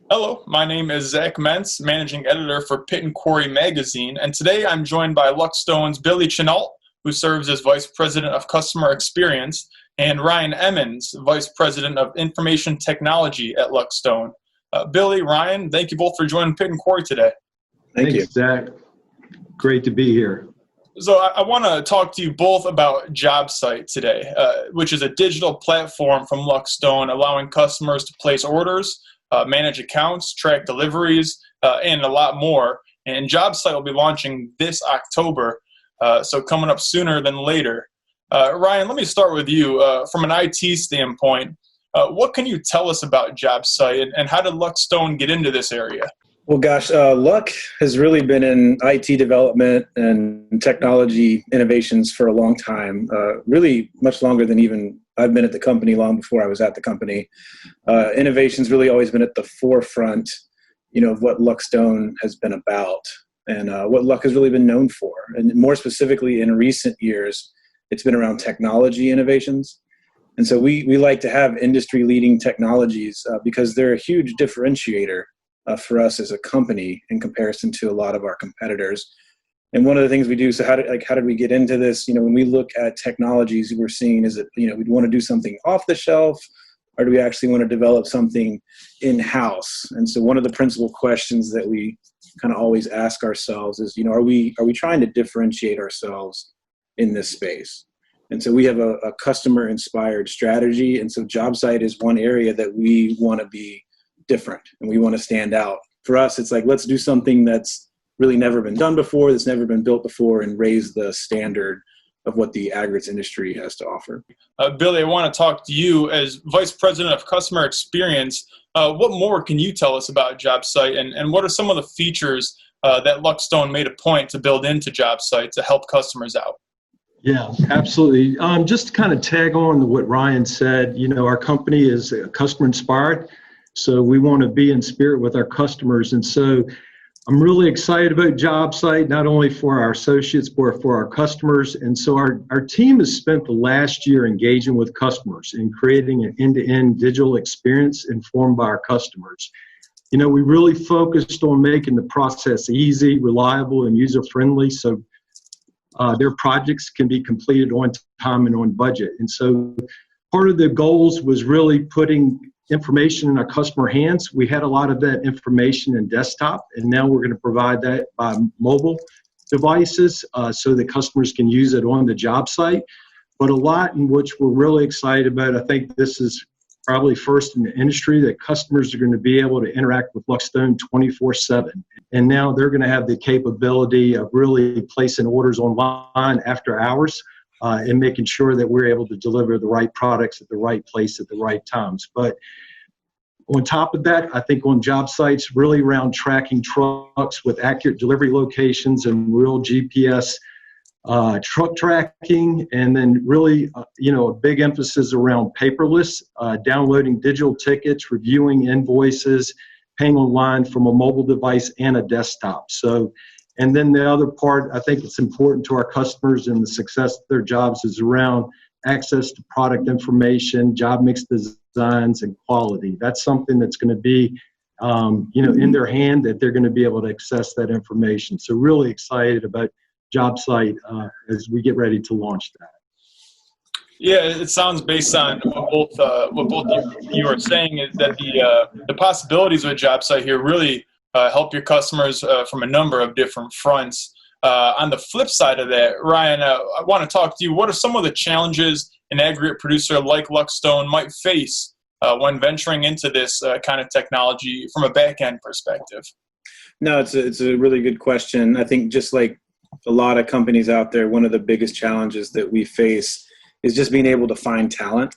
Hello, my name is Zach Mentz, managing editor for Pit and Quarry magazine, and today I'm joined by Luckstone's Billy Chenault, who serves as Vice President of Customer Experience, and Ryan Emmons, Vice President of Information Technology at Luckstone. Billy, Ryan, thank you both for joining Pit and Quarry today. Thank you. Thanks, Zach. Great to be here. So I want to talk to you both about JobSight today, which is a digital platform from Luckstone allowing customers to place orders, manage accounts, track deliveries, and a lot more. And JobSight will be launching this October, so coming up sooner than later. Ryan, let me start with you. From an IT standpoint, what can you tell us about JobSight, and how did Luckstone get into this area? Well, gosh, Luck has really been in IT development and technology innovations for a long time, really much longer than even I've been at the company, long before I was at the company. Innovation's really always been at the forefront, of what Luckstone has been about and what Luck has really been known for. And more specifically, in recent years, it's been around technology innovations. And so we like to have industry-leading technologies because they're a huge differentiator for us as a company in comparison to a lot of our competitors. And one of the things we do, so how did we get into this? When we look at technologies, we're seeing is it, we want to do something off the shelf, or do we actually want to develop something in-house? And so one of the principal questions that we kind of always ask ourselves is, are we trying to differentiate ourselves in this space? And so we have a customer-inspired strategy. And so JobSight is one area that we want to be different and we want to stand out. For us, it's like, let's do something that's really never been done before, that's never been built before, and raise the standard of what the aggregates industry has to offer. Billy, I want to talk to you as Vice President of Customer Experience. What more can you tell us about JobSight, and what are some of the features that Luckstone made a point to build into JobSight to help customers out? Yeah, absolutely. Just to kind of tag on to what Ryan said, our company is customer inspired, so we want to be in spirit with our customers. And so I'm really excited about JobSight, not only for our associates, but for our customers. And so our team has spent the last year engaging with customers and creating an end-to-end digital experience informed by our customers. We really focused on making the process easy, reliable, and user-friendly so their projects can be completed on time and on budget. And so part of the goals was really putting information in our customer hands. We had a lot of that information in desktop, and now we're going to provide that by mobile devices so that customers can use it on the job site. But a lot in which we're really excited about, I think this is probably first in the industry, that customers are going to be able to interact with Luckstone 24/7. And now they're going to have the capability of really placing orders online after hours and making sure that we're able to deliver the right products at the right place at the right times. But on top of that, I think on job sites, really around tracking trucks with accurate delivery locations and real GPS truck tracking, and then really, a big emphasis around paperless, downloading digital tickets, reviewing invoices, paying online from a mobile device and a desktop. So, and then the other part, I think it's important to our customers and the success of their jobs is around access to product information, job mix designs, and quality. That's something that's going to be, in their hand, that they're going to be able to access that information. So really excited about JobSight as we get ready to launch that. Yeah, it sounds based on what both you are saying is that the possibilities of a JobSight here really help your customers from a number of different fronts. On the flip side of that, Ryan, I want to talk to you. What are some of the challenges an aggregate producer like Luckstone might face when venturing into this kind of technology from a back-end perspective? No, it's a really good question. I think just like a lot of companies out there, one of the biggest challenges that we face is just being able to find talent.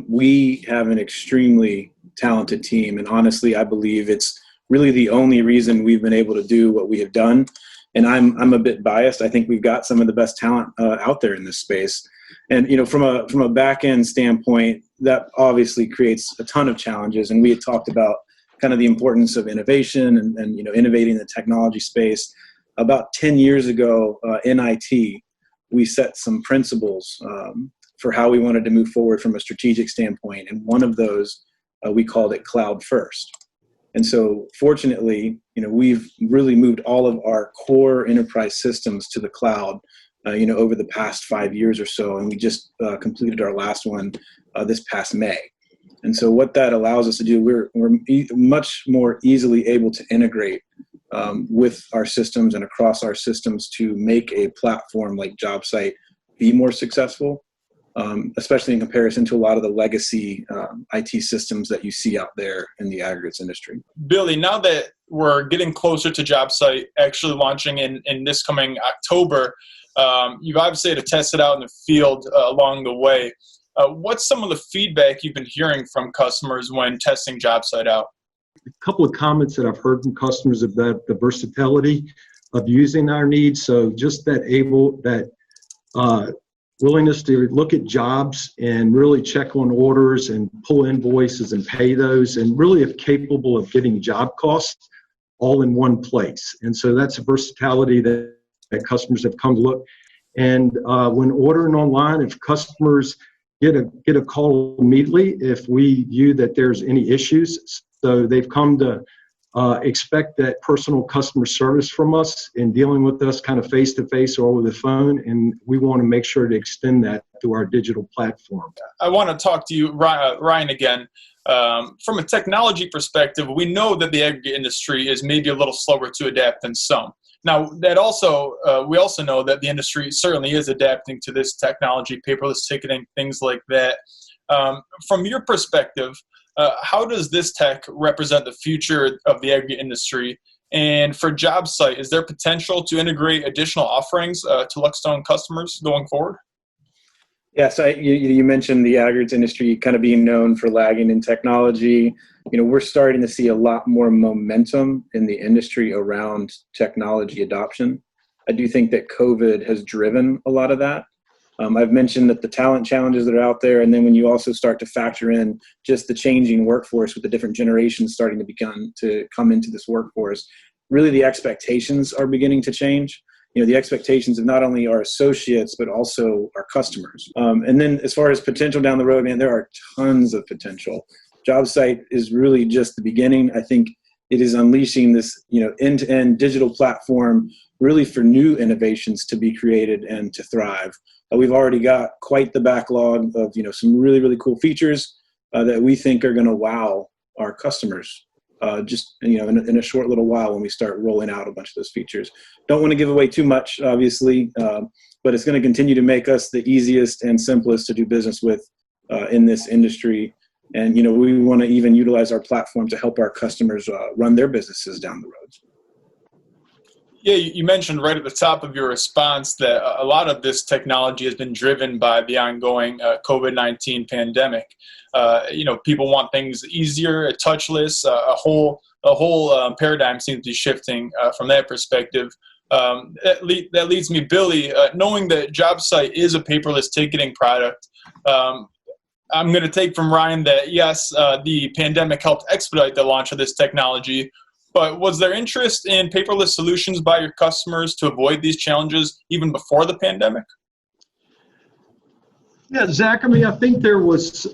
We have an extremely talented team, and honestly, I believe it's really the only reason we've been able to do what we have done. And I'm a bit biased. I think we've got some of the best talent out there in this space. And from a back end standpoint, that obviously creates a ton of challenges. And we had talked about kind of the importance of innovation and innovating the technology space. About 10 years ago in IT, we set some principles for how we wanted to move forward from a strategic standpoint. And one of those, we called it cloud first. And so fortunately, we've really moved all of our core enterprise systems to the cloud, over the past 5 years or so. And we just completed our last one this past May. And so what that allows us to do, we're much more easily able to integrate with our systems and across our systems to make a platform like JobSight be more successful, especially in comparison to a lot of the legacy IT systems that you see out there in the aggregates industry. Billy, now that we're getting closer to JobSight actually launching in this coming October, you've obviously had to test it out in the field along the way. What's some of the feedback you've been hearing from customers when testing JobSight out? A couple of comments that I've heard from customers about the versatility of using our needs. So just that willingness to look at jobs and really check on orders and pull invoices and pay those, and really if capable of getting job costs all in one place. And so that's a versatility that customers have come to look. And when ordering online, if customers get a call immediately if we view that there's any issues. So they've come to expect that personal customer service from us in dealing with us kind of face-to-face or over the phone, and we want to make sure to extend that through our digital platform. I want to talk to you, Ryan, again. From a technology perspective, we know that the aggregate industry is maybe a little slower to adapt than some. Now, we also know that the industry certainly is adapting to this technology, paperless ticketing, things like that. From your perspective, how does this tech represent the future of the aggregate industry? And for JobSight, is there potential to integrate additional offerings to Luckstone customers going forward? Yes, you mentioned the aggregates industry kind of being known for lagging in technology. We're starting to see a lot more momentum in the industry around technology adoption. I do think that COVID has driven a lot of that. I've mentioned that the talent challenges that are out there, and then when you also start to factor in just the changing workforce with the different generations starting to come into this workforce, really the expectations are beginning to change. The expectations of not only our associates, but also our customers. And then as far as potential down the road, man, there are tons of potential. JobSight is really just the beginning. I think it is unleashing this, end-to-end digital platform really for new innovations to be created and to thrive. We've already got quite the backlog of, some really, really cool features that we think are going to wow our customers. In a short little while when we start rolling out a bunch of those features. Don't want to give away too much, obviously, but it's going to continue to make us the easiest and simplest to do business with in this industry. And, we want to even utilize our platform to help our customers run their businesses down the road. Yeah, you mentioned right at the top of your response that a lot of this technology has been driven by the ongoing COVID-19 pandemic. People want things easier, touchless. A whole paradigm seems to be shifting from that perspective. That leads me, Billy, knowing that JobSight is a paperless ticketing product. I'm going to take from Ryan that yes, the pandemic helped expedite the launch of this technology. But was there interest in paperless solutions by your customers to avoid these challenges even before the pandemic? Yeah, Zach, I think there was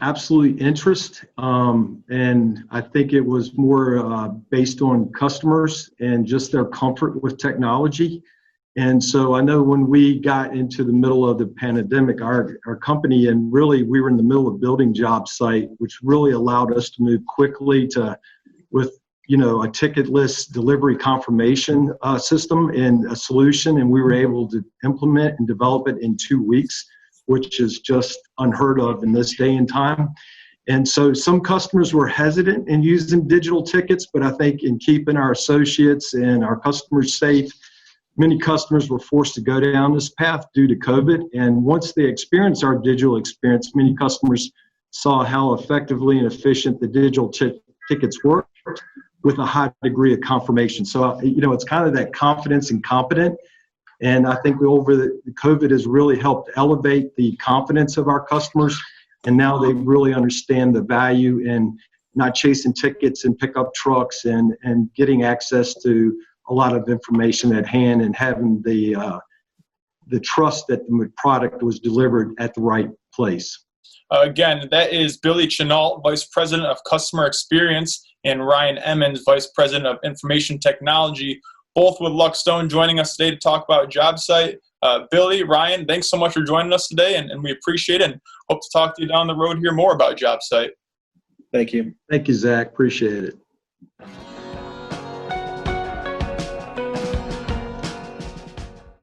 absolutely interest, and I think it was more based on customers and just their comfort with technology. And so I know when we got into the middle of the pandemic, our company, and really we were in the middle of building JobSight, which really allowed us to move quickly with a ticketless delivery confirmation system and a solution, and we were able to implement and develop it in 2 weeks, which is just unheard of in this day and time. And so some customers were hesitant in using digital tickets, but I think in keeping our associates and our customers safe, many customers were forced to go down this path due to COVID. And once they experienced our digital experience, many customers saw how effectively and efficient the digital tickets work with a high degree of confirmation. So, it's kind of that confidence and competent. And I think over the COVID has really helped elevate the confidence of our customers. And now they really understand the value in not chasing tickets and pickup trucks and getting access to a lot of information at hand and having the trust that the product was delivered at the right place. Again, that is Billy Chenault, Vice President of Customer Experience and Ryan Emmons, Vice President of Information Technology, both with Luckstone, joining us today to talk about JobSight. Billy, Ryan, thanks so much for joining us today, and we appreciate it and hope to talk to you down the road here more about JobSight. Thank you. Thank you, Zach. Appreciate it.